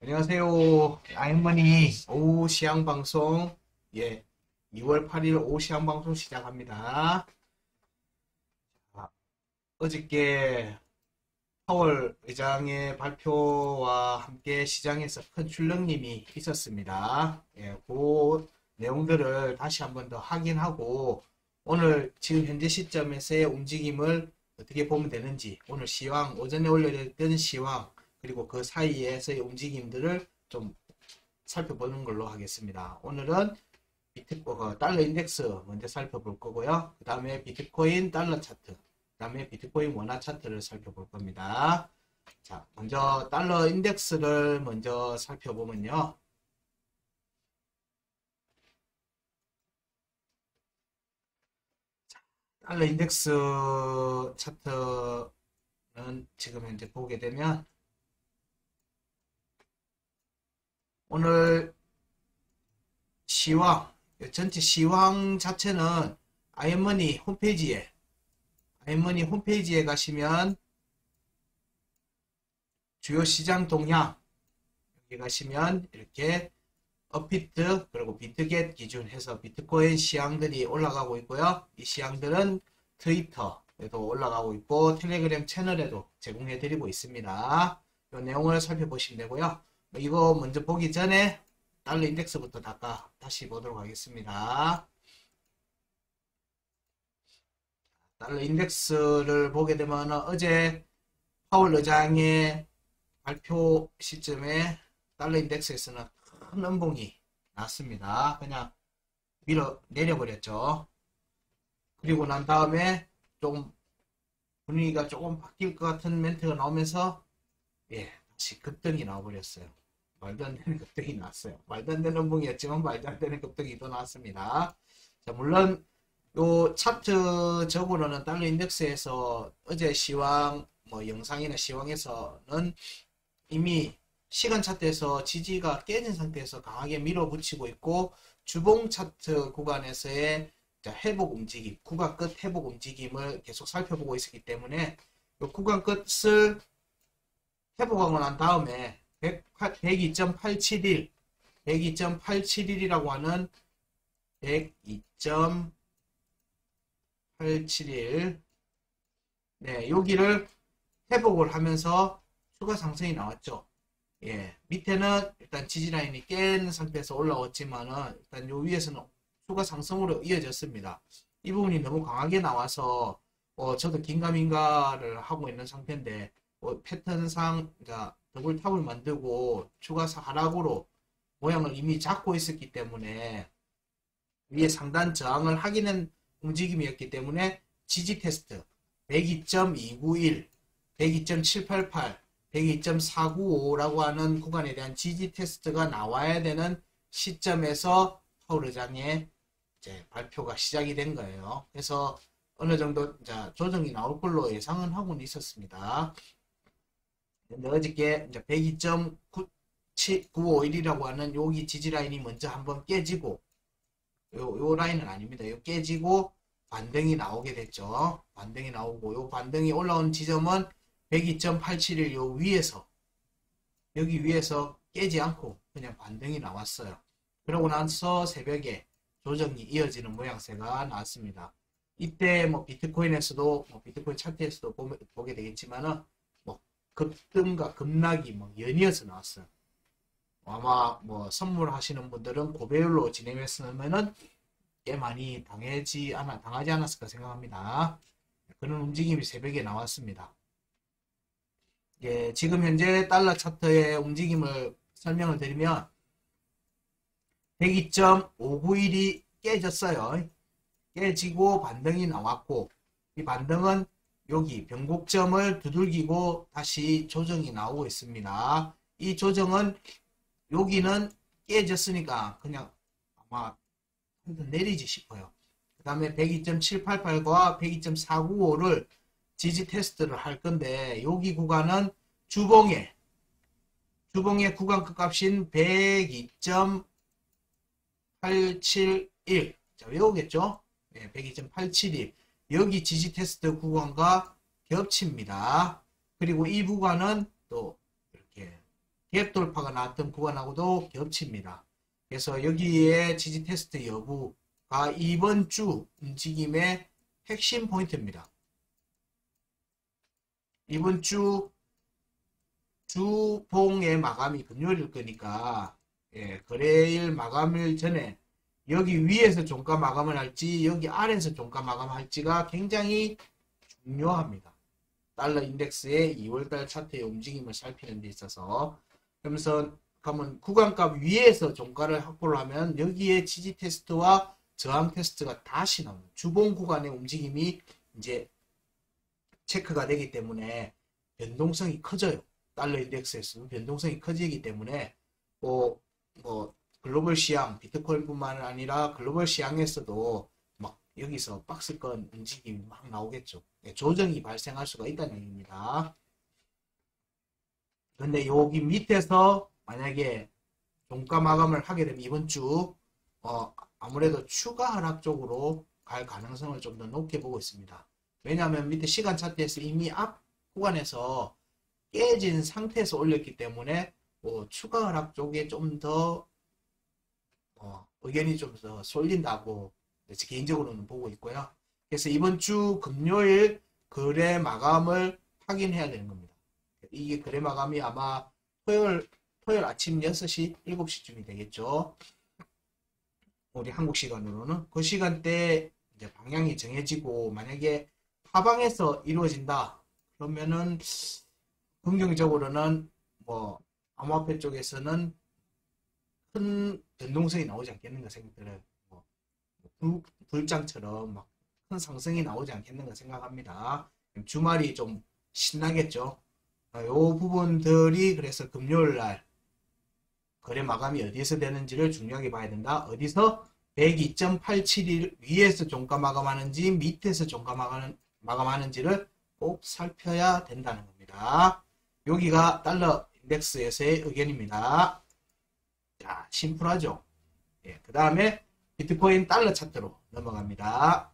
안녕하세요. 아이머니 오후 시향 방송, 2월 8일 오후 시향 방송 시작합니다. 아, 어저께 파월 의장의 발표와 함께 시장에서 큰 출렁림이 있었습니다. 그 내용들을 다시 한번 더 확인하고 오늘 지금 현재 시점에서의 움직임을 어떻게 보면 되는지, 오늘 시황, 오전에 올려졌던 시황, 그리고 그 사이에서의 움직임들을 좀 살펴보는 걸로 하겠습니다. 오늘은 달러 인덱스 먼저 살펴볼 거고요. 그 다음에 비트코인 달러 차트, 그 다음에 비트코인 원화 차트를 살펴볼 겁니다. 자, 먼저 달러 인덱스를 먼저 살펴보면요. 달러 인덱스 차트는 지금 현재 보게 되면 오늘 시황, 전체 시황 자체는 아이머니 홈페이지에 가시면 주요 시장 동향, 여기 가시면 이렇게 업비트 그리고 비트겟 기준해서 비트코인 시황들이 올라가고 있고요. 이 시황들은 트위터에도 올라가고 있고 텔레그램 채널에도 제공해 드리고 있습니다. 이 내용을 살펴보시면 되고요. 이거 먼저 보기 전에 달러 인덱스부터 다시 보도록 하겠습니다. 달러 인덱스를 보게 되면 어제 파월 의장의 발표 시점에 달러 인덱스에서는 큰 음봉이 났습니다. 그냥 밀어 내려버렸죠. 그리고 난 다음에 좀 분위기가 조금 바뀔 것 같은 멘트가 나오면서 다시 급등이 나와버렸어요. 말도 안 되는 급등이 나왔어요. 말도 안 되는 음봉이었지만 말도 안 되는 급등이 또 나왔습니다. 자, 물론 요 차트적으로는 달러 인덱스에서 어제 시황 영상이나 시황에서는 이미 시간 차트에서 지지가 깨진 상태에서 강하게 밀어붙이고 있고 주봉 차트 구간에서의 회복 움직임, 구간 끝 회복 움직임을 계속 살펴보고 있었기 때문에 이 구간 끝을 회복하고 난 다음에 102.871이라고 하는 102.871 여기를 회복을 하면서 추가 상승이 나왔죠. 밑에는 일단 지지라인이 깬 상태에서 올라왔지만은 일단 요 위에서는 추가 상승으로 이어졌습니다. 이 부분이 너무 강하게 나와서 저도 긴가민가를 하고 있는 상태인데 패턴상 더블탑을 만들고 추가 하락으로 모양을 이미 잡고 있었기 때문에 위에 상단 저항을 하기는 움직임이었기 때문에 지지 테스트 102.291, 102.788, 102.495라고 하는 구간에 대한 지지 테스트가 나와야 되는 시점에서 파월 의장의 이제 발표가 시작이 된 거예요. 그래서 어느 정도 조정이 나올 걸로 예상은 하고는 있었습니다. 근데 어저께 102.951이라고 하는 여기 지지 라인이 먼저 한번 깨지고 요 라인은 아닙니다. 요 깨지고 반등이 나오게 됐죠. 반등이 나오고 요 반등이 올라온 지점은 102.871 요 위에서 여기 위에서 깨지 않고 그냥 반등이 나왔어요. 그러고 나서 새벽에 조정이 이어지는 모양새가 나왔습니다. 이때 비트코인에서도 비트코인 차트에서도 보게 되겠지만은 급등과 급락이 연이어서 나왔어요. 아마 선물하시는 분들은 고배율로 진행했으면은 꽤 많이 당하지 않았을까 생각합니다. 그런 움직임이 새벽에 나왔습니다. 지금 현재 달러 차트의 움직임을 설명을 드리면 102.591이 깨졌어요. 깨지고 반등이 나왔고 이 반등은 여기 변곡점을 두들기고 다시 조정이 나오고 있습니다. 이 조정은 여기는 깨졌으니까 그냥 아마 내리지 싶어요. 그 다음에 102.788과 102.495를 지지 테스트를 할 건데 여기 구간은 주봉의 구간 끝값인 102.871 외우겠죠? 102.871 여기 지지 테스트 구간과 겹칩니다. 그리고 이 구간은 또 이렇게 갭 돌파가 나왔던 구간하고도 겹칩니다. 그래서 여기에 지지 테스트 여부가 이번 주 움직임의 핵심 포인트입니다. 이번 주 주봉의 마감이 금요일일 거니까 거래일 마감일 전에 여기 위에서 종가 마감을 할지 여기 아래에서 종가 마감할지가 굉장히 중요합니다. 달러 인덱스의 2월달 차트의 움직임을 살피는 데 있어서 그러면서 그러면 구간값 위에서 종가를 확보를 하면 여기에 지지 테스트와 저항 테스트가 다시 나옵니다. 주봉 구간의 움직임이 이제 체크가 되기 때문에 변동성이 커져요. 달러 인덱스에서는 변동성이 커지기 때문에 뭐 글로벌 시장 비트코인뿐만 아니라 글로벌 시장에서도 막 여기서 박스권 움직임이 막 나오겠죠. 조정이 발생할 수가 있다는 얘기입니다. 근데 여기 밑에서 만약에 종가 마감을 하게 되면 이번 주 아무래도 추가 하락 쪽으로 갈 가능성을 좀 더 높게 보고 있습니다. 왜냐하면 밑에 시간 차트에서 이미 앞 구간에서 깨진 상태에서 올렸기 때문에 추가 하락 쪽에 좀 더 의견이 좀 더 쏠린다고 개인적으로는 보고 있고요. 그래서 이번 주 금요일 거래 마감을 확인해야 되는 겁니다. 이게 거래 마감이 아마 토요일 아침 6시, 7시쯤이 되겠죠. 우리 한국 시간으로는 그 시간대에 이제 방향이 정해지고 만약에 하방에서 이루어진다 그러면은 긍정적으로는 암호화폐 쪽에서는 큰 변동성이 나오지 않겠는가 생각들어요. 불장처럼 막 큰 상승이 나오지 않겠는가 생각합니다. 주말이 좀 신나겠죠. 이 부분들이 그래서 금요일 날 거래 마감이 어디서 되는지를 중요하게 봐야 된다. 어디서 102.87일 위에서 종가 마감하는지 밑에서 종가 마감하는지를 꼭 살펴야 된다는 겁니다. 여기가 달러 인덱스에서의 의견입니다. 자, 심플하죠. 그 다음에 비트코인 달러 차트로 넘어갑니다.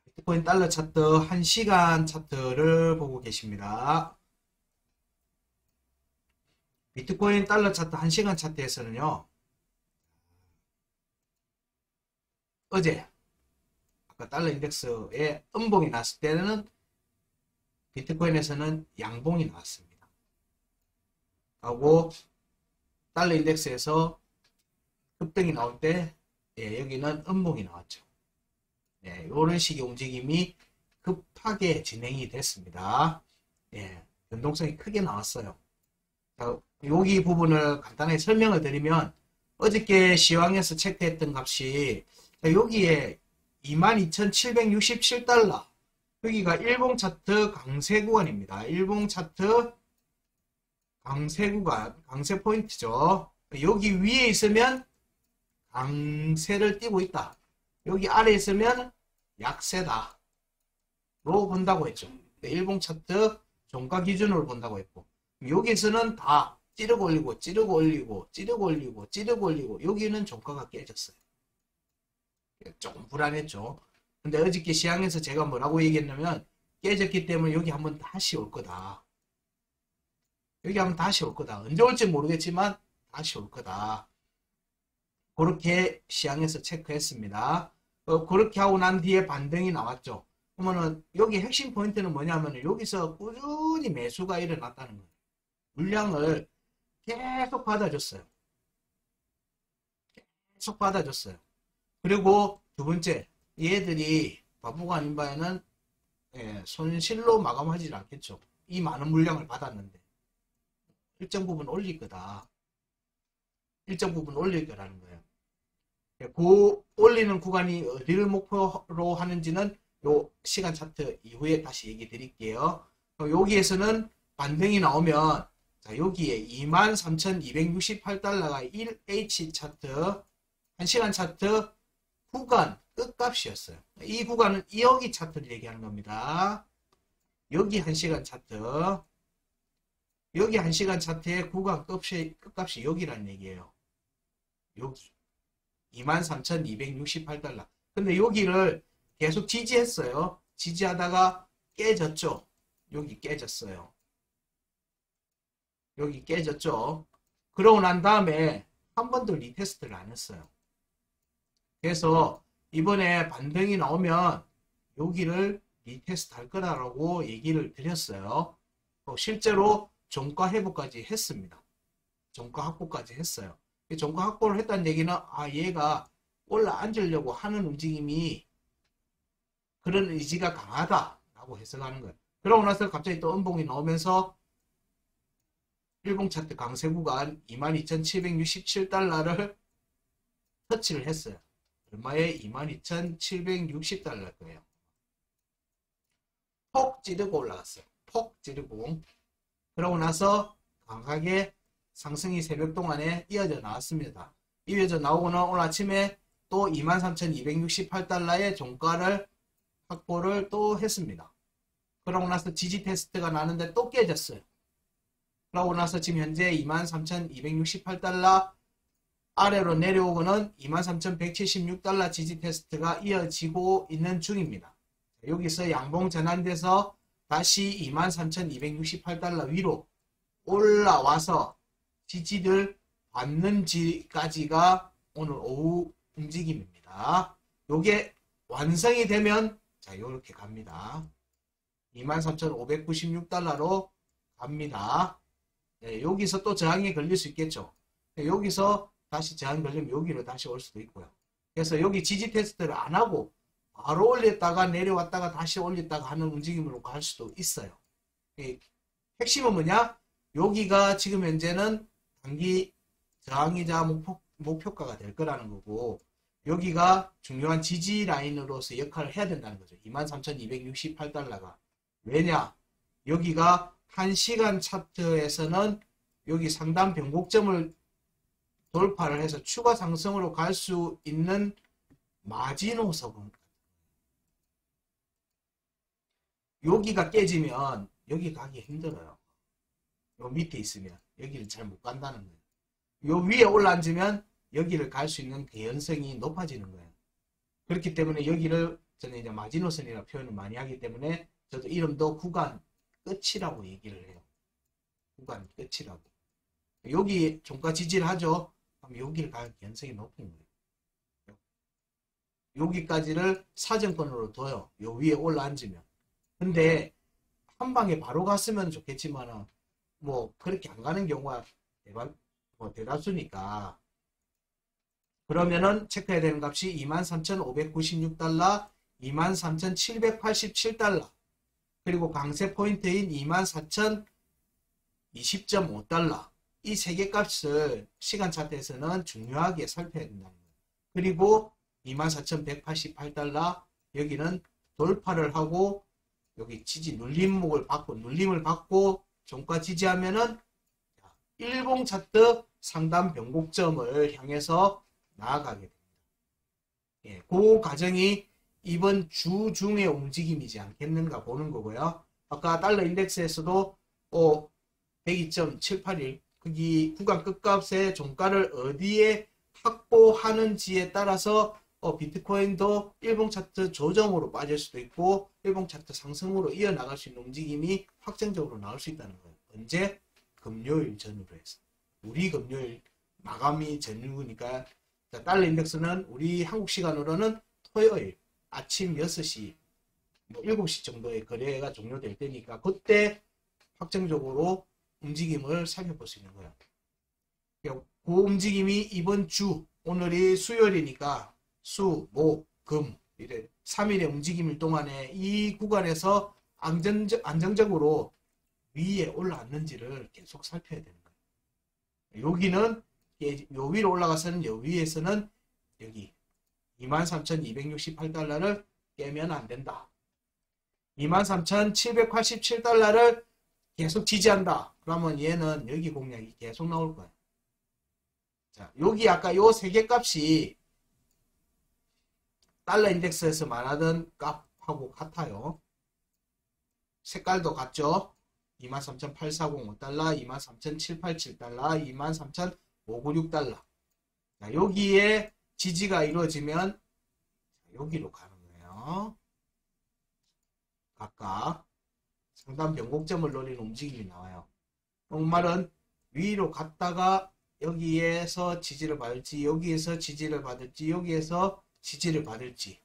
비트코인 달러 차트 1시간 차트를 보고 계십니다. 비트코인 달러 차트 1시간 차트에서는요. 어제 아까 달러 인덱스에 음봉이 났을 때는 비트코인에서는 양봉이 나왔습니다. 하고 달러 인덱스에서 급등이 나올 때 여기는 음봉이 나왔죠. 이런 식의 움직임이 급하게 진행이 됐습니다. 변동성이 크게 나왔어요. 자, 여기 부분을 간단하게 설명을 드리면 어저께 시황에서 체크했던 값이 여기에 22,767달러 여기가 일봉 차트 강세 구간입니다. 일봉 차트 강세 구간, 강세 포인트죠. 여기 위에 있으면 강세를 띠고 있다. 여기 아래에 있으면 약세다. 로 본다고 했죠. 일봉 차트 종가 기준으로 본다고 했고 여기서는 다 찌르고 올리고 찌르고 올리고 찌르고 올리고 찌르고 올리고 여기는 종가가 깨졌어요. 조금 불안했죠. 근데 어저께 시황에서 제가 뭐라고 얘기했냐면 깨졌기 때문에 여기 한번 다시 올 거다. 여기 한번 다시 올 거다. 언제 올지 모르겠지만 다시 올 거다. 그렇게 시황에서 체크했습니다. 그렇게 하고 난 뒤에 반등이 나왔죠. 그러면은 여기 핵심 포인트는 뭐냐면 여기서 꾸준히 매수가 일어났다는 거예요. 물량을 계속 받아줬어요. 계속 받아줬어요. 그리고 두 번째, 얘들이 바보가 아닌 바에는 손실로 마감하지 않겠죠. 이 많은 물량을 받았는데 일정 부분 올릴 거다. 일정 부분 올릴 거라는 거예요. 그 올리는 구간이 어디를 목표로 하는지는 요 시간 차트 이후에 다시 얘기 드릴게요. 여기에서는 반등이 나오면 자, 여기에 23,268달러가 1H 차트 1시간 차트 구간 끝값이었어요. 이 구간은 여기 차트를 얘기하는 겁니다. 여기 1시간 차트 여기 1시간 차트의 구간 끝값이 여기라는 얘기예요. 여기 23,268달러. 근데 여기를 계속 지지했어요. 지지하다가 깨졌죠. 여기 깨졌어요. 여기 깨졌죠. 그러고 난 다음에 한 번 더 리테스트를 안 했어요. 그래서 이번에 반등이 나오면 여기를 리테스트 할 거라고 얘기를 드렸어요. 실제로 종가 회복까지 했습니다. 종가 확보까지 했어요. 종가 확보를 했다는 얘기는 얘가 올라앉으려고 하는 움직임이 그런 의지가 강하다라고 해석하는 거예요. 그러고 나서 갑자기 또 음봉이 나오면서 일봉 차트 강세 구간 22,767달러를 터치를 했어요. 얼마에? 22,760달러 거예요. 폭 찌르고 올라갔어요. 폭 찌르고. 그러고 나서 강하게 상승이 새벽 동안에 이어져 나왔습니다. 이어져 나오고는 오늘 아침에 또 23,268달러의 종가를 확보를 또 했습니다. 그러고 나서 지지 테스트가 나는데 또 깨졌어요. 그러고 나서 지금 현재 23,268달러 아래로 내려오고는 23,176달러 지지 테스트가 이어지고 있는 중입니다. 여기서 양봉 전환돼서 다시 23,268달러 위로 올라와서 지지를 받는지까지가 오늘 오후 움직임입니다. 요게 완성이 되면 자 요렇게 갑니다. 23,596달러로 갑니다. 네, 여기서 또 저항이 걸릴 수 있겠죠. 네, 여기서 다시 저항 걸리면 여기로 다시 올 수도 있고요. 그래서 여기 지지 테스트를 안 하고 바로 올렸다가 내려왔다가 다시 올렸다가 하는 움직임으로 갈 수도 있어요. 네, 핵심은 뭐냐? 여기가 지금 현재는 단기 저항이자 목표가가 될 거라는 거고 여기가 중요한 지지 라인으로서 역할을 해야 된다는 거죠. 23,268달러가. 왜냐? 여기가 1시간 차트에서는 여기 상단 변곡점을 돌파를 해서 추가 상승으로 갈 수 있는 마지노선. 여기가 깨지면 여기 가기 힘들어요. 요 밑에 있으면 여기를 잘 못 간다는 거예요. 요 위에 올라앉으면 여기를 갈 수 있는 개연성이 높아지는 거예요. 그렇기 때문에 여기를 저는 이제 마지노선이라고 표현을 많이 하기 때문에 저도 이름도 구간 끝이라고 얘기를 해요. 구간 끝이라고. 여기 종가 지지를 하죠. 그럼 여기를 갈 개연성이 높은 거예요. 여기까지를 사정권으로 둬요. 요 위에 올라앉으면. 근데 한 방에 바로 갔으면 좋겠지만 뭐 그렇게 안 가는 경우가 대다수니까 그러면은 체크해야 되는 값이 23,596달러, 23,787달러 그리고 강세 포인트인 24,020.5달러 이 세 개 값을 시간 차트에서는 중요하게 살펴야 된다는 거예요. 그리고 24,188달러 여기는 돌파를 하고 여기 지지 눌림목을 받고 눌림을 받고 종가 지지하면은 일봉 차트 상단 변곡점을 향해서 나아가게 됩니다. 예, 그 과정이 이번 주 중의 움직임이지 않겠는가 보는 거고요. 아까 달러 인덱스에서도 102.781 거기 구간 끝값의 종가를 어디에 확보하는지에 따라서 비트코인도 일봉 차트 조정으로 빠질 수도 있고 일봉 차트 상승으로 이어나갈 수 있는 움직임이 확정적으로 나올 수 있다는 거예요. 언제? 금요일 전후로 해서. 우리 금요일 마감이 전후니까 달러 인덱스는 우리 한국 시간으로는 토요일 아침 6시 7시 정도에 거래가 종료될 때니까 그때 확정적으로 움직임을 살펴볼 수 있는 거예요. 그 움직임이 이번 주 오늘이 수요일이니까 수, 목, 금 이래 3일의 움직임일 동안에 이 구간에서 안정적으로 위에 올라왔는지를 계속 살펴야 되는 거예요. 여기는 요 위로 올라가서는 요 위에서는 여기 23,268달러를 깨면 안 된다. 23,787달러를 계속 지지한다. 그러면 얘는 여기 공략이 계속 나올 거예요. 자, 여기 아까 요 세 개 값이 달러 인덱스에서 말하던 값하고 같아요. 색깔도 같죠? 23,840달러, 23,787달러, 23,596달러. 자, 여기에 지지가 이루어지면 여기로 가는 거예요. 나와요. 각각 상단 변곡점을 노리는 움직임이 나와요. 말은 위로 갔다가 여기에서 지지를 받을지, 여기에서 지지를 받을지, 여기에서 지지를 받을지.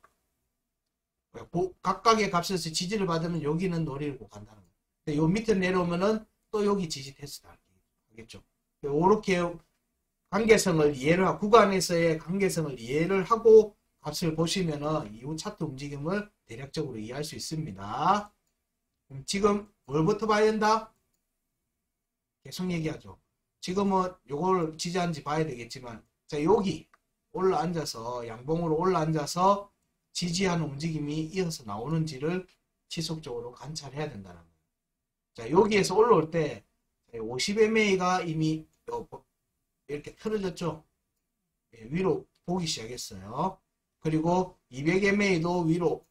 각각의 값에서 지지를 받으면 여기는 노리고 간다는 거예요. 요 밑에 내려오면은 또 여기 지지 테스트 하겠죠. 이렇게 관계성을 이해를 하고, 구간에서의 관계성을 이해를 하고 값을 보시면은 이후 차트 움직임을 대략적으로 이해할 수 있습니다. 지금 뭘부터 봐야 된다? 계속 얘기하죠. 지금은 요걸 지지한지 봐야 되겠지만, 자, 여기 올라앉아서, 양봉으로 올라앉아서 지지하는 움직임이 이어서 나오는지를 지속적으로 관찰해야 된다는 거예요. 자, 여기에서 올라올 때 50MA가 이미 이렇게 틀어졌죠. 위로 보기 시작했어요. 그리고 200MA도 위로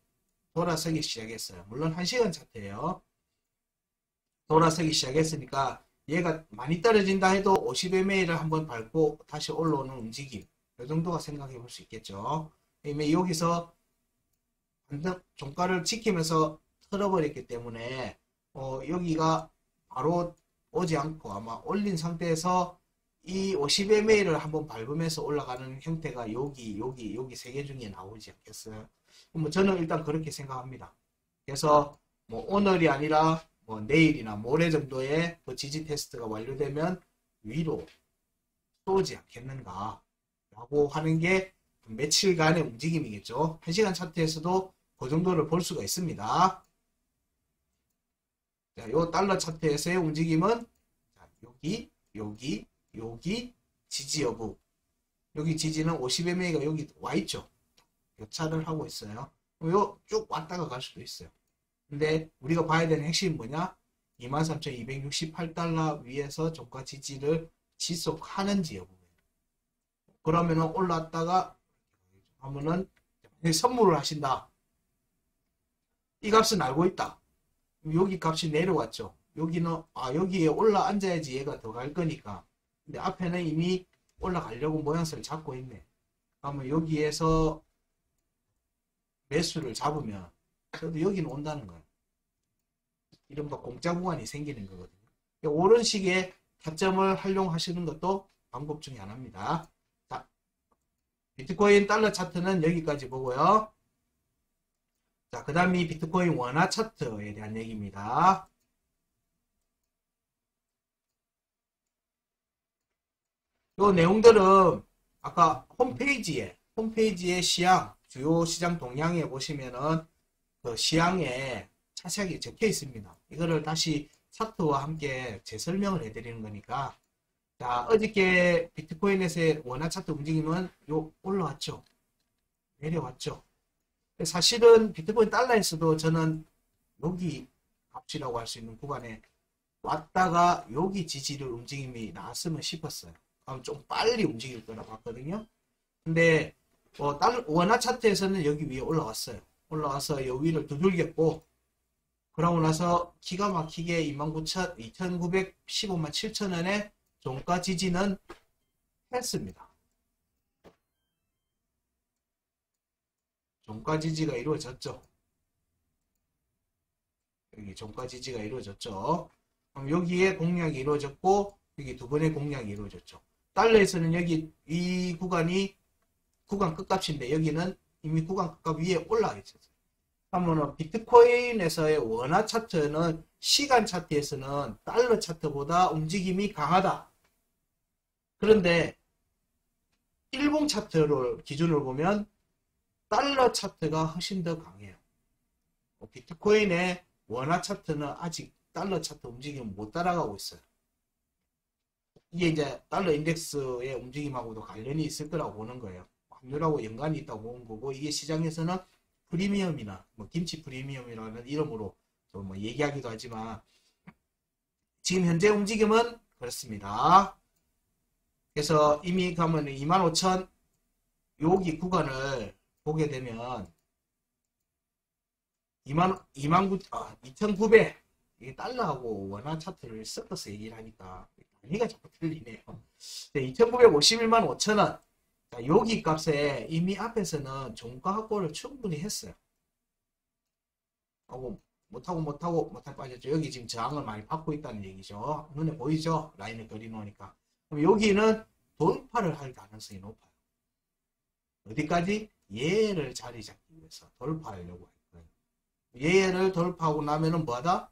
돌아서기 시작했어요. 물론 1시간 차트예요. 돌아서기 시작했으니까 얘가 많이 떨어진다 해도 50MA를 한번 밟고 다시 올라오는 움직임, 이 정도가 생각해 볼 수 있겠죠. 여기서 종가를 지키면서 틀어버렸기 때문에 여기가 바로 오지 않고 아마 올린 상태에서 이 50MA를 한번 밟으면서 올라가는 형태가 여기 세 개 중에 나오지 않겠어요? 뭐 저는 일단 그렇게 생각합니다. 그래서 뭐 오늘이 아니라 뭐 내일이나 모레 정도에 그 지지 테스트가 완료되면 위로 쏘지 않겠는가 라고 하는 게 며칠간의 움직임이겠죠. 1시간 차트에서도 그 정도를 볼 수가 있습니다. 자, 요 달러 차트에서의 움직임은 여기 지지 여부, 여기 지지는 50MA가 여기 와 있죠. 교차를 하고 있어요. 요 쭉 왔다가 갈 수도 있어요. 근데 우리가 봐야 되는 핵심이 뭐냐? 23,268달러 위에서 종가 지지를 지속하는지 여부예요. 그러면은 올랐다가 하면은 선물을 하신다. 이 값은 알고 있다. 여기 값이 내려왔죠. 여기는 여기에 올라 앉아야지 얘가 더 갈 거니까. 근데 앞에는 이미 올라가려고 모양새를 잡고 있네. 그러면 여기에서 매수를 잡으면 저도 여기는 온다는 거예요. 이른바 공짜 구간이 생기는 거거든요. 이런 식의 타점을 활용하시는 것도 방법 중에 하나입니다. 자, 비트코인 달러 차트는 여기까지 보고요. 자, 그 다음이 비트코인 원화 차트에 대한 얘기입니다. 이 내용들은 아까 홈페이지에 시향, 주요 시장 동향에 보시면은 그 시향에 자세하게 적혀 있습니다. 이거를 다시 차트와 함께 재설명을 해드리는 거니까. 자, 어저께 비트코인에서의 원화 차트 움직임은 올라왔죠. 내려왔죠. 사실은 비트코인 달러에서도 저는 여기 값이라고 할 수 있는 구간에 왔다가 여기 지지를 움직임이 나왔으면 싶었어요. 그럼 좀 빨리 움직일 거라 봤거든요. 근데 원화 차트에서는 여기 위에 올라왔어요. 올라와서 이 위를 두들겼고, 그러고 나서 기가 막히게 2915만 7천원의 종가 지지는 했습니다. 종가 지지가 이루어졌죠. 여기 종가 지지가 이루어졌죠. 그럼 여기에 공략이 이루어졌고, 여기 두 번의 공략이 이루어졌죠. 달러에서는 여기 이 구간이 구간 끝값인데 여기는 이미 구간 끝값 위에 올라와 있었어요. 그러면 비트코인에서의 원화 차트는 시간 차트에서는 달러 차트보다 움직임이 강하다. 그런데 일봉 차트를 기준으로 보면 달러 차트가 훨씬 더 강해요. 비트코인의 원화 차트는 아직 달러 차트 움직임을 못 따라가고 있어요. 이게 이제 달러 인덱스의 움직임하고도 관련이 있을 거라고 보는 거예요. 환율하고 연관이 있다고 보는 거고, 이게 시장에서는 프리미엄이나 뭐 김치 프리미엄이라는 이름으로 좀 뭐 얘기하기도 하지만 지금 현재 움직임은 그렇습니다. 그래서 이미 가면 25,000 여기 구간을 보게 되면 2,900 이게 달러하고 원화 차트를 섞어서 얘기를 하니까 단위가 자꾸 틀리네요. 2,951만 5천원. 자, 여기 값에 이미 앞에서는 종가 확보를 충분히 했어요. 하고 못하고 빠졌죠. 여기 지금 저항을 많이 받고 있다는 얘기죠. 눈에 보이죠? 라인을 그려놓으니까. 그럼 여기는 돌파를 할 가능성이 높아요. 어디까지? 얘를 자리 잡기 위해서 돌파하려고 할 거예요. 얘를 돌파하고 나면은 뭐하다?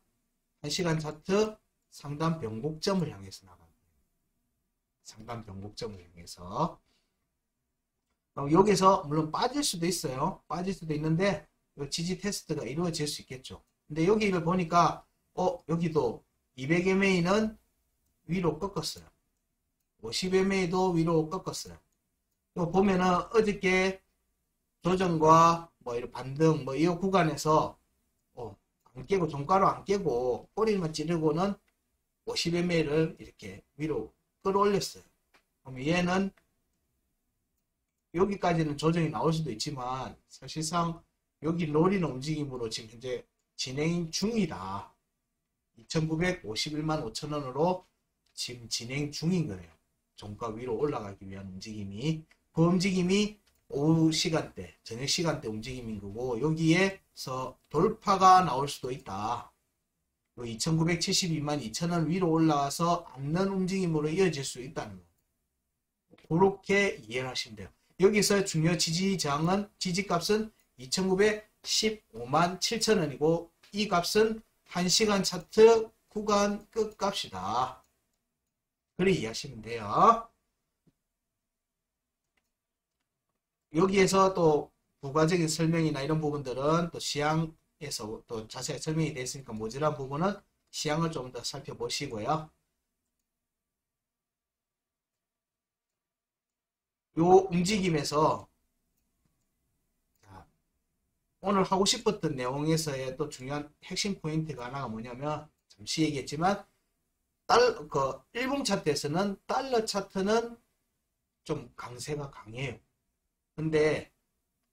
1시간 차트 상단 변곡점을 향해서 나가는 거예요. 상단 변곡점을 향해서. 여기서 물론 빠질 수도 있어요. 빠질 수도 있는데 지지 테스트가 이루어질 수 있겠죠. 근데 여기를 보니까 여기도 200MA는 위로 꺾었어요. 50MA도 위로 꺾었어요. 이거 보면은 어저께 조정과 뭐 이런 반등 뭐 이 구간에서 안 깨고 종가로 안 깨고 꼬리만 찌르고는 50MA를 이렇게 위로 끌어올렸어요. 그럼 얘는 여기까지는 조정이 나올 수도 있지만 사실상 여기 노리는 움직임으로 지금 현재 진행 중이다. 2,951만 5천원으로 지금 진행 중인 거예요. 종가 위로 올라가기 위한 움직임이. 그 움직임이 오후 시간대, 저녁 시간대 움직임인 거고 여기에서 돌파가 나올 수도 있다. 2,972만 2천원 위로 올라와서 앉는 움직임으로 이어질 수 있다는 거. 그렇게 이해를 하시면 돼요. 여기서 중요 지지장은 지지값은 2,915만 7천원이고 이 값은 1시간 차트 구간 끝값이다. 그래 이해하시면 돼요. 여기에서 또 부가적인 설명이나 이런 부분들은 또 시향에서 또 자세히 설명이 되어 있으니까 모자란 부분은 시향을 좀 더 살펴보시고요. 요 움직임에서 오늘 하고 싶었던 내용에서의 또 중요한 핵심 포인트가 하나가 뭐냐면 잠시 얘기했지만 일봉 차트에서는 달러 차트는 좀 강세가 강해요. 근데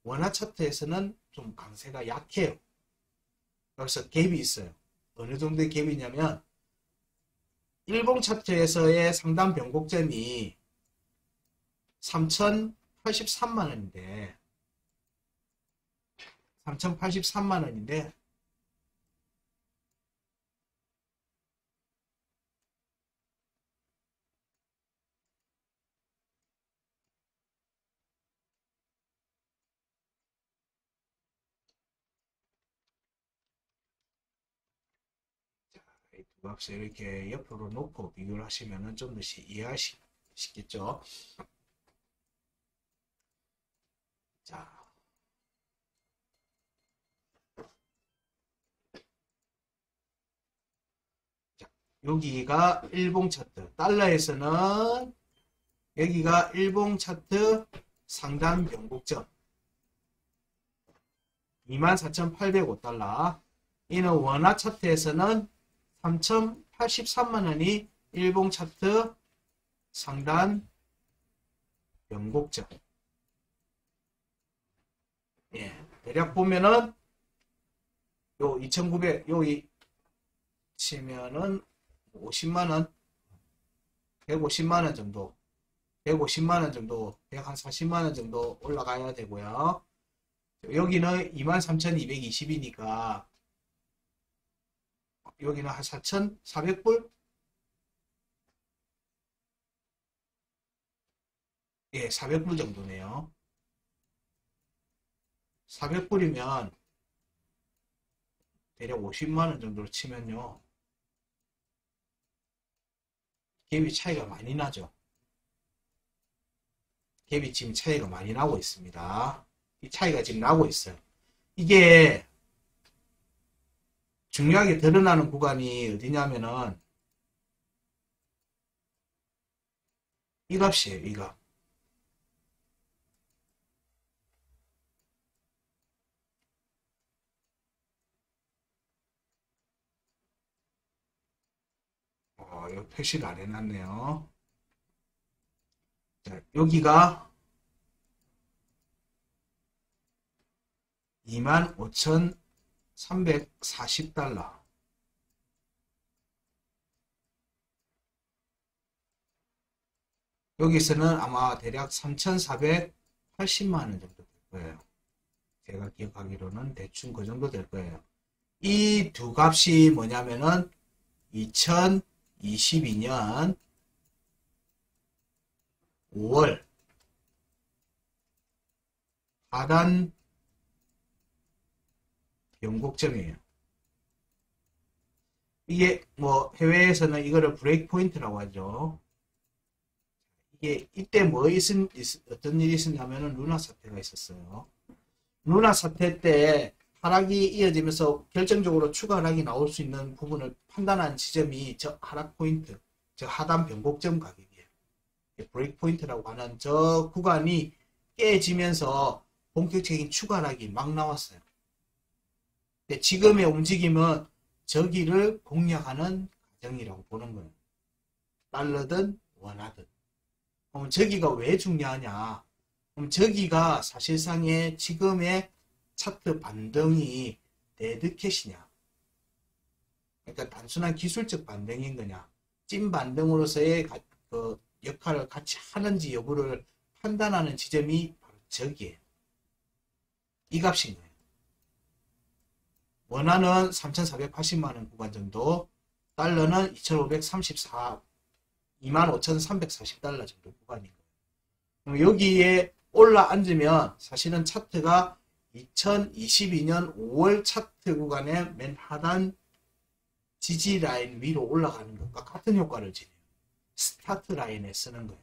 원화 차트에서는 좀 강세가 약해요. 그래서 갭이 있어요. 어느 정도의 갭이냐면 일봉 차트에서의 상단 변곡점이 3,083만원인데 3,083만원인데 두 값을 이렇게 옆으로 놓고 비교를 하시면 좀 더 이해하시겠죠. 자, 여기가 일봉 차트. 달러에서는 여기가 일봉 차트 상단 변곡점 24,805달러. 이는 원화 차트에서는 3,083만원이 일봉 차트 상단 변곡점. 예, 대략 보면은 요 2,900 여기 치면은 50만원 150만원 정도 150만원 정도 140만원 정도 올라가야 되고요. 여기는 23,220이니까 여기는 한 4,400불? 예, 400불 정도네요. 400불이면 대략 50만원 정도로 치면요. 갭이 차이가 많이 나죠. 갭이 지금 차이가 많이 나고 있습니다. 이 차이가 지금 나고 있어요. 이게 중요하게 드러나는 구간이 어디냐면은 이 값이에요. 이 값. 여기 표시를 안 해놨네요. 자, 여기가 25,340달러. 여기서는 아마 대략 3,480만원 정도 될 거예요. 제가 기억하기로는 대충 그 정도 될 거예요. 이 두 값이 뭐냐면은 2022년 5월 하단 변곡점이에요. 이게 뭐 해외에서는 이거를 브레이크 포인트라고 하죠. 이게 이때 어떤 일이 있었냐면은 루나 사태가 있었어요. 루나 사태 때 하락이 이어지면서 결정적으로 추가 하락이 나올 수 있는 부분을 판단한 지점이 저 하락 포인트, 저 하단 변곡점 가격이에요. 브레이크 포인트라고 하는 저 구간이 깨지면서 본격적인 추가 하락이 막 나왔어요. 근데 지금의 움직임은 저기를 공략하는 과정이라고 보는 거예요. 달러든 원화든. 그럼 저기가 왜 중요하냐? 그럼 저기가 사실상의 지금의 차트 반등이 데드캣이냐? 그러니까 단순한 기술적 반등인 거냐? 찐 반등으로서의 그 역할을 같이 하는지 여부를 판단하는 지점이 바로 저기예요. 이 값인 거예요. 원화는 3,480만원 구간 정도, 달러는 25,340달러 정도 구간인 거예요. 여기에 올라앉으면 사실은 차트가 2022년 5월 차트 구간의 맨 하단 지지 라인 위로 올라가는 것과 같은 효과를 지내요. 스타트 라인에 쓰는 거예요.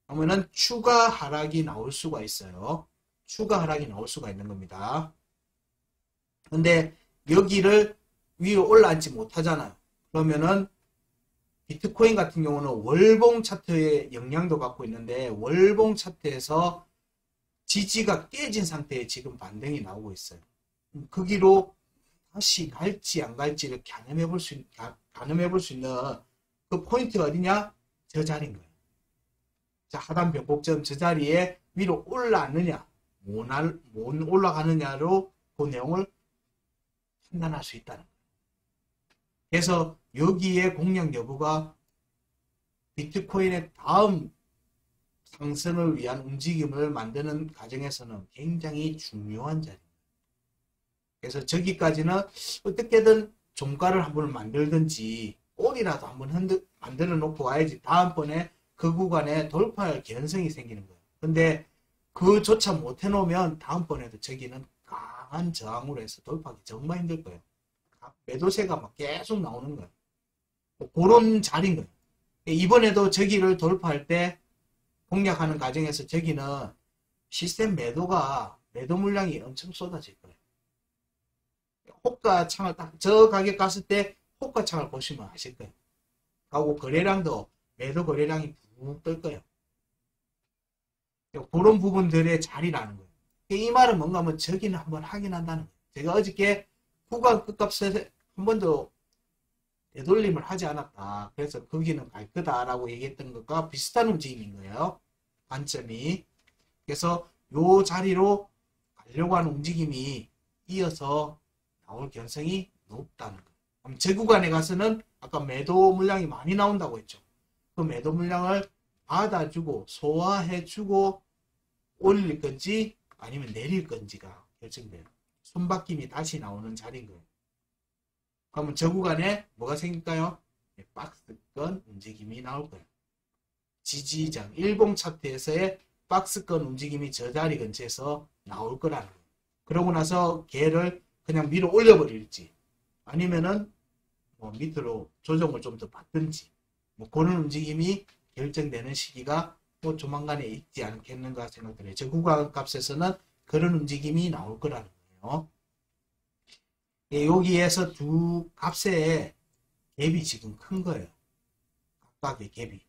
그러면은 추가 하락이 나올 수가 있어요. 추가 하락이 나올 수가 있는 겁니다. 근데 여기를 위로 올라앉지 못하잖아요. 그러면은 비트코인 같은 경우는 월봉 차트의 영향도 갖고 있는데 월봉 차트에서 지지가 깨진 상태에 지금 반등이 나오고 있어요. 그 길로 다시 갈지 안 갈지를 가늠해 볼 수 있는 그 포인트가 어디냐? 저 자리인 거예요. 자, 하단 변곡점 저 자리에 위로 올라왔느냐 못 올라가느냐로 그 내용을 판단할 수 있다는 거예요. 그래서 여기에 공략 여부가 비트코인의 다음 상승을 위한 움직임을 만드는 과정에서는 굉장히 중요한 자리입니다. 그래서 저기까지는 어떻게든 종가를 한번 만들든지 올이라도 한번 만들어 놓고 와야지 다음번에 그 구간에 돌파할 개연성이 생기는 거예요. 근데 그조차 못 해놓으면 다음번에도 저기는 강한 저항으로 해서 돌파하기 정말 힘들 거예요. 매도세가 막 계속 나오는 거예요. 그런 자리인 거예요. 이번에도 저기를 돌파할 때 공략하는 과정에서 저기는 시스템 매도 물량이 엄청 쏟아질 거예요. 호가창을 딱 저 가격 갔을 때 호가창을 보시면 아실 거예요. 하고 거래량도 매도 거래량이 붕 뜰 거예요. 그런 부분들의 자리라는 거예요. 이 말은 뭔가 하면 저기는 한번 확인한다는 거예요. 제가 어저께 구간 끝값에 한 번도 되돌림을 하지 않았다. 그래서 거기는 갈 거다라고 얘기했던 것과 비슷한 움직임인 거예요. 관점이. 그래서 요 자리로 가려고 하는 움직임이 이어서 나올 가능성이 높다는 거예요. 그럼 제 구간에 가서는 아까 매도 물량이 많이 나온다고 했죠. 그 매도 물량을 받아주고 소화해주고 올릴 건지 아니면 내릴 건지가 결정돼요. 손바뀜이 다시 나오는 자리인 거예요. 그러면 저 구간에 뭐가 생길까요? 박스권 움직임이 나올 거예요. 지지장, 일봉 차트에서의 박스권 움직임이 저 자리 근처에서 나올 거라는 거예요. 그러고 나서 걔를 그냥 위로 올려버릴지 아니면은 뭐 밑으로 조정을 좀 더 받든지 뭐 그런 움직임이 결정되는 시기가 또 조만간에 있지 않겠는가 생각돼요. 저 구간 값에서는 그런 움직임이 나올 거라는 거예요. 여기에서 두 값의 갭이 지금 큰 거예요. 각각의 갭이.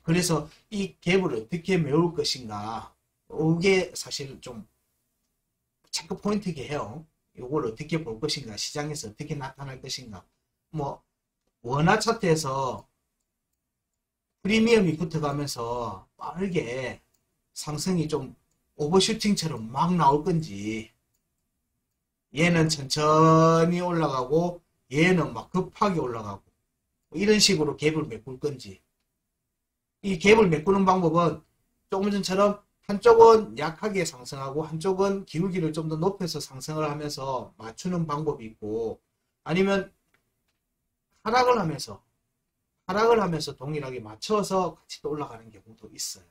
그래서 이 갭을 어떻게 메울 것인가 이게 사실 좀 체크 포인트이긴 해요. 이걸 어떻게 볼 것인가, 시장에서 어떻게 나타날 것인가. 뭐 원화 차트에서 프리미엄이 붙어가면서 빠르게 상승이 좀 오버슈팅처럼 막 나올 건지, 얘는 천천히 올라가고 얘는 막 급하게 올라가고 이런 식으로 갭을 메꿀 건지. 이 갭을 메꾸는 방법은 조금 전처럼 한쪽은 약하게 상승하고 한쪽은 기울기를 좀 더 높여서 상승을 하면서 맞추는 방법이 있고, 아니면 하락을 하면서 동일하게 맞춰서 같이 또 올라가는 경우도 있어요.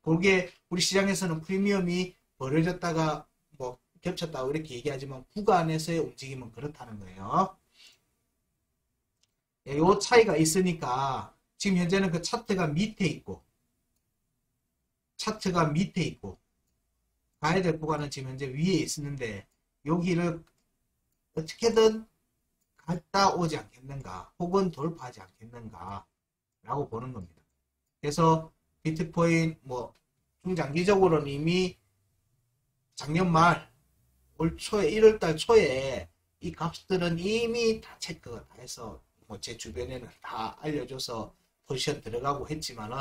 그게 우리 시장에서는 프리미엄이 벌어졌다가 뭐 겹쳤다 이렇게 얘기하지만 구간에서의 움직임은 그렇다는 거예요. 요 차이가 있으니까 지금 현재는 그 차트가 밑에 있고 가야 될 구간은 지금 현재 위에 있는데 여기를 어떻게든 갔다 오지 않겠는가 혹은 돌파하지 않겠는가 라고 보는 겁니다. 그래서 비트코인 뭐 중장기적으로는 이미 작년 말 올 초에 1월달 초에 이 값들은 이미 다 체크가 다 해서 뭐 제 주변에는 다 알려줘서 포지션 들어가고 했지만은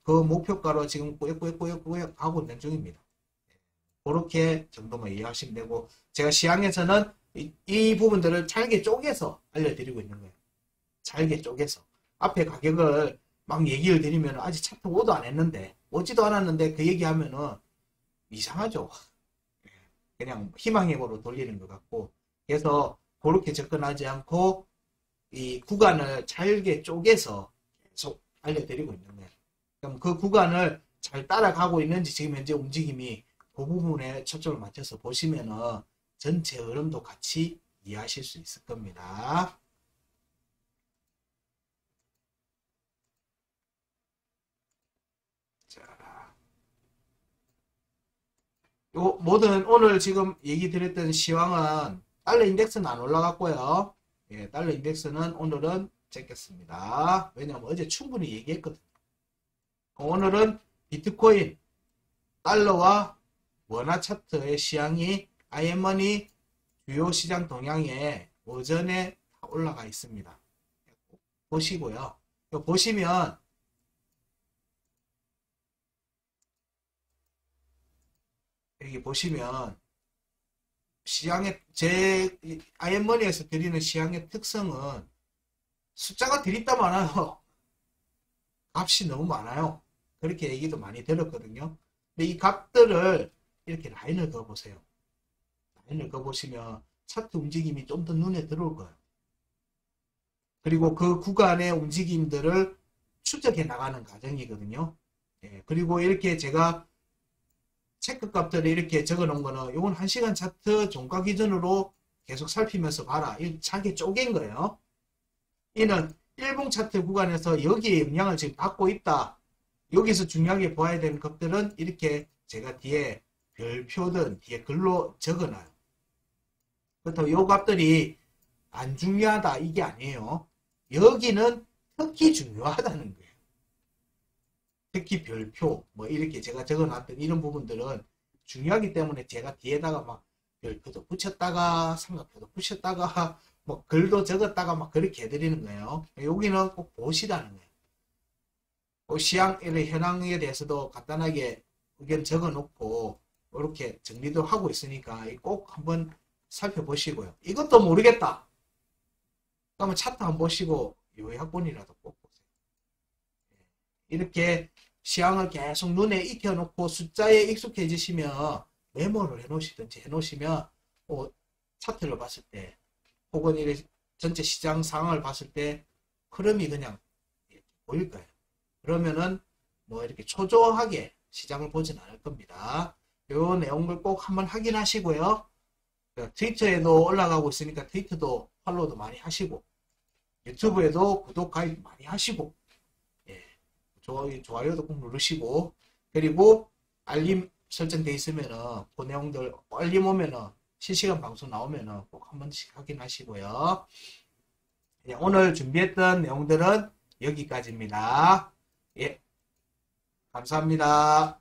그 목표가로 지금 꾸역꾸역 가고 있는 중입니다. 그렇게 정도만 이해하시면 되고, 제가 시황에서는 이 부분들을 잘게 쪼개서 알려드리고 있는 거예요. 잘게 쪼개서 앞에 가격을 막 얘기를 드리면 아직 차트 오도 안 했는데 오지도 않았는데 그 얘기하면은 이상하죠. 그냥 희망행으로 돌리는 것 같고, 그래서 그렇게 접근하지 않고 이 구간을 잘게 쪼개서 계속 알려드리고 있는 거예요. 그럼 그 구간을 잘 따라가고 있는지 지금 현재 움직임이 그 부분에 초점을 맞춰서 보시면은 전체 흐름도 같이 이해하실 수 있을 겁니다. 자, 요 모든 오늘 지금 얘기 드렸던 시황은 달러 인덱스는 안 올라갔고요. 예, 달러 인덱스는 오늘은 찍겠습니다. 왜냐하면 어제 충분히 얘기했거든요. 오늘은 비트코인, 달러와 원화 차트의 시향이 IMMoney 주요 시장 동향에 오전에 올라가 있습니다. 보시고요. 보시면 여기 보시면 시향의 제 IMMoney에서 드리는 시향의 특성은 숫자가 드립다 많아요. 값이 너무 많아요. 그렇게 얘기도 많이 들었거든요. 근데 이 값들을 이렇게 라인을 그어보세요. 라인을 그어보시면 차트 움직임이 좀 더 눈에 들어올 거예요. 그리고 그 구간의 움직임들을 추적해 나가는 과정이거든요. 예, 그리고 이렇게 제가 체크 값들을 이렇게 적어 놓은 거는 이건 1시간 차트 종가 기준으로 계속 살피면서 봐라. 이 잘게 쪼갠 거예요. 이는 1분 차트 구간에서 여기에 영향을 지금 받고 있다. 여기서 중요하게 봐야 되는 것들은 이렇게 제가 뒤에 별표든 뒤에 글로 적어놔요. 그렇다고 이 값들이 안 중요하다 이게 아니에요. 여기는 특히 중요하다는 거예요. 특히 별표 뭐 이렇게 제가 적어놨던 이런 부분들은 중요하기 때문에 제가 뒤에다가 막 별표도 붙였다가 삼각표도 붙였다가 뭐 글도 적었다가 막 그렇게 해드리는 거예요. 여기는 꼭 보시라는 거예요. 시향의 현황에 대해서도 간단하게 의견 적어놓고 이렇게 정리도 하고 있으니까 꼭 한번 살펴보시고요. 이것도 모르겠다. 그러면 차트 한번 보시고 요약본이라도 꼭 보세요. 이렇게 시향을 계속 눈에 익혀놓고 숫자에 익숙해지시면 메모를 해놓으시든지 해놓으시면 차트를 봤을 때 혹은 전체 시장 상황을 봤을 때 흐름이 그냥 보일 거예요. 그러면은 뭐 이렇게 초조하게 시장을 보진 않을 겁니다. 요 내용을 꼭 한번 확인하시고요. 트위터에도 올라가고 있으니까 트위터도 팔로우도 많이 하시고 유튜브에도 구독 가입 많이 하시고 예, 좋아요도 꼭 누르시고 그리고 알림 설정돼 있으면은 그 내용들 알림 오면은 실시간 방송 나오면은 꼭 한 번씩 확인하시고요. 예, 오늘 준비했던 내용들은 여기까지입니다. 예, 감사합니다.